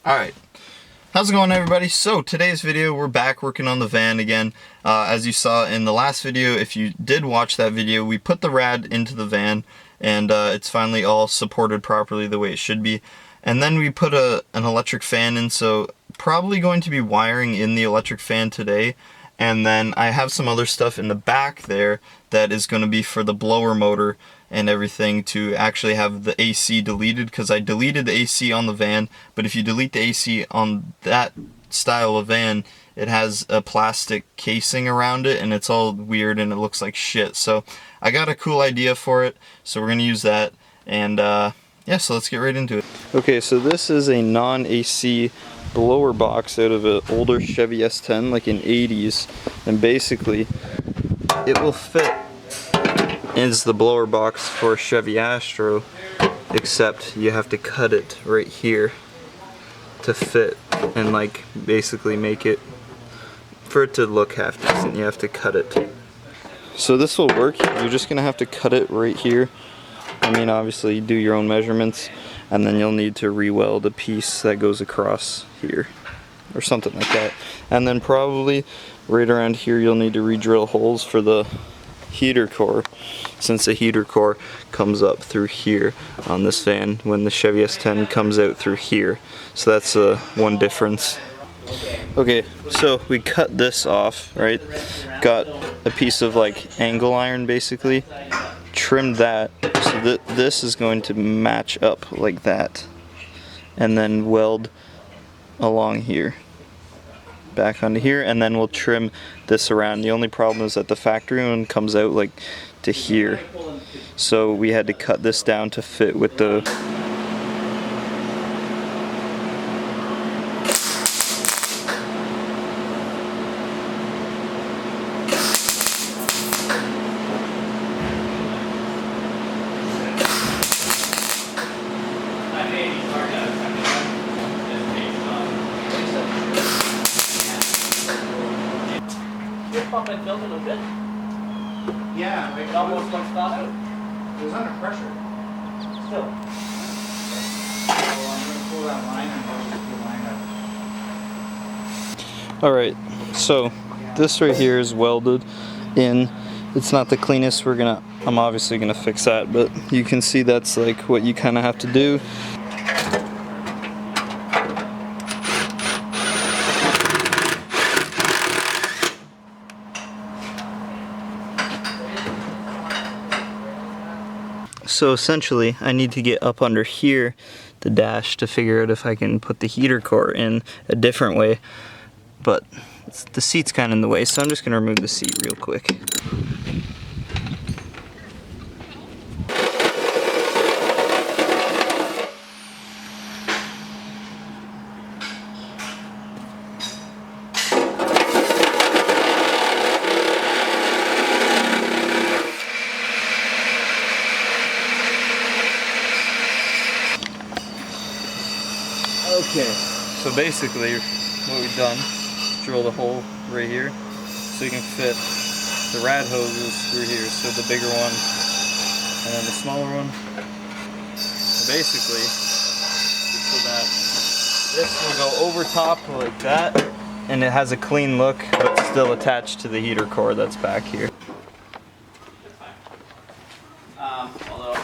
Alright, how's it going everybody? So today's video, we're back working on the van again. As you saw in the last video, if you did watch that video, we put the rad into the van and it's finally all supported properly the way it should be. And then we put an electric fan in, so probably going to be wiring in the electric fan today. And then I have some other stuff in the back there that is going to be for the blower motor and everything to actually have the AC deleted, because I deleted the AC on the van, but if you delete the AC on that style of van, it has a plastic casing around it and it's all weird and it looks like shit. So I got a cool idea for it, so we're going to use that, and yeah, so let's get right into it. Okay, so this is a non-AC blower box out of an older Chevy S10, like in 80s, and basically it will fit as the blower box for a Chevy Astro, except you have to cut it right here to fit and like basically make it, for it to look half decent, you have to cut it. So this will work, you're just gonna have to cut it right here. I mean, obviously do your own measurements, and then you'll need to re-weld a piece that goes across here or something like that. And then probably right around here you'll need to re-drill holes for the heater core, since the heater core comes up through here on this van when the Chevy S10 comes out through here. So that's one difference. Okay, so we cut this off, right? Got a piece of like angle iron basically, trimmed that, so this is going to match up like that, and then weld along here back onto here, and then we'll trim this around. The only problem is that the factory one comes out like to here, so we had to cut this down to fit with the pump and filter a little bit. Yeah, It almost went stop out. it was under pressure. Still. So I'm going to pull that line and I'll just line up. Alright, so this right here is welded in. It's not the cleanest, I'm obviously gonna fix that, but you can see that's like what you kinda have to do. So essentially, I need to get up under here, the dash, to figure out if I can put the heater core in a different way. But the seat's kind of in the way, so I'm just going to remove the seat real quick. Okay, so basically what we've done, drilled a hole right here so you can fit the rad hoses through here, so the bigger one and then the smaller one. So basically, so that this will go over top like that, and it has a clean look but still attached to the heater core that's back here. Although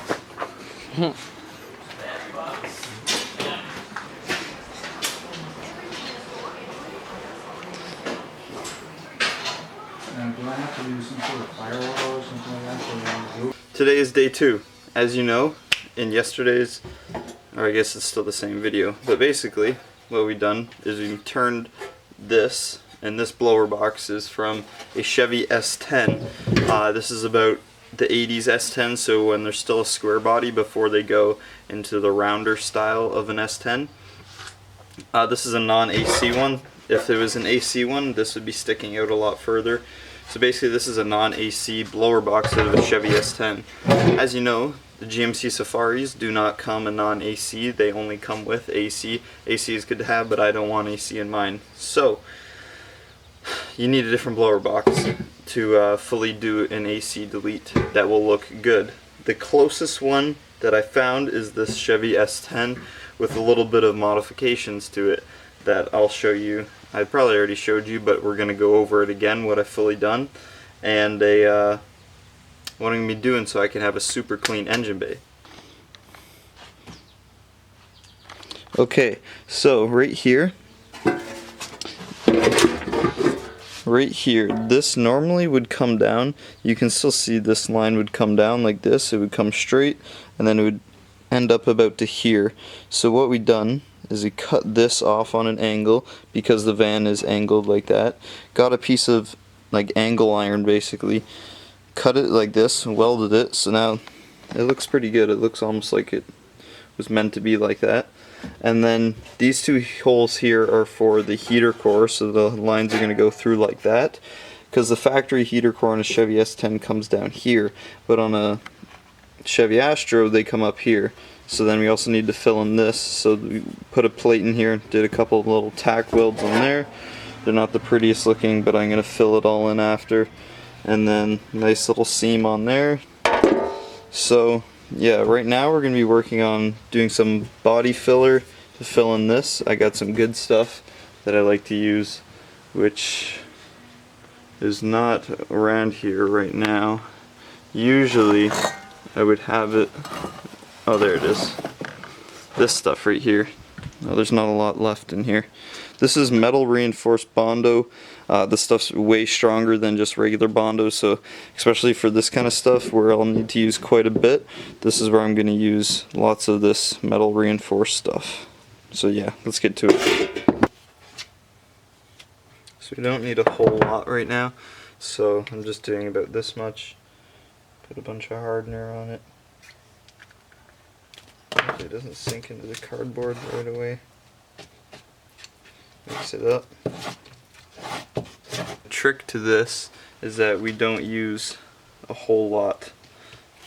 Do I have to do some sort of firewall or something like that? Today is day 2. As you know, in yesterday's, or I guess it's still the same video, but basically what we've done is we turned this, and this blower box is from a Chevy S10. This is about the 80s S10, so when there's still a square body before they go into the rounder style of an S10. This is a non-AC one. If there was an AC one, this would be sticking out a lot further. So basically this is a non-AC blower box out of a Chevy S10. As you know, the GMC Safaris do not come in non-AC, they only come with AC. AC is good to have, but I don't want AC in mine. So, you need a different blower box to fully do an AC delete that will look good. The closest one that I found is this Chevy S10, with a little bit of modifications to it that I'll show you. I probably already showed you, but we're going to go over it again, what I've fully done, and what I'm going to be doing so I can have a super clean engine bay. Okay, so right here, this normally would come down. You can still see this line would come down like this. It would come straight, and then it would end up about to here. So what we done is we cut this off on an angle because the van is angled like that. Got a piece of like angle iron basically, cut it like this, welded it, so now it looks pretty good. It looks almost like it was meant to be like that. And then these two holes here are for the heater core, so the lines are going to go through like that, because the factory heater core on a Chevy S10 comes down here, but on a Chevy Astro they come up here. So then we also need to fill in this, so we put a plate in here, did a couple of little tack welds on there. They're not the prettiest looking, but I'm going to fill it all in after. And then nice little seam on there. So yeah, right now we're going to be working on doing some body filler to fill in this. I got some good stuff that I like to use, which is not around here right now. Usually I would have it, oh there it is, this stuff right here. Oh, there's not a lot left in here. This is metal reinforced Bondo. This stuff's way stronger than just regular Bondo, so especially for this kind of stuff where I'll need to use quite a bit, this is where I'm going to use lots of this metal reinforced stuff. So yeah, let's get to it. So we don't need a whole lot right now, so I'm just doing about this much. Put a bunch of hardener on it. Hopefully it doesn't sink into the cardboard right away. Mix it up. The trick to this is that we don't use a whole lot.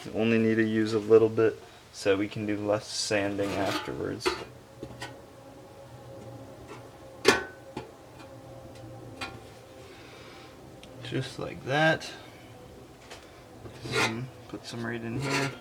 We only need to use a little bit so we can do less sanding afterwards. Just like that. Put some right in here.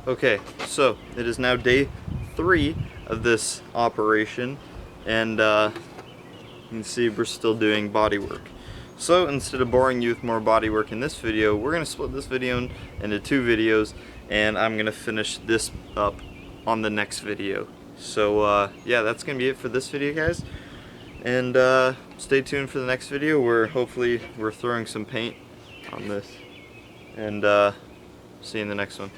Okay, so it is now day 3 of this operation, and you can see we're still doing body work. So instead of boring you with more body work in this video, we're going to split this video into 2 videos, and I'm going to finish this up on the next video. So yeah, that's going to be it for this video, guys. And stay tuned for the next video where hopefully we're throwing some paint on this. And see you in the next one.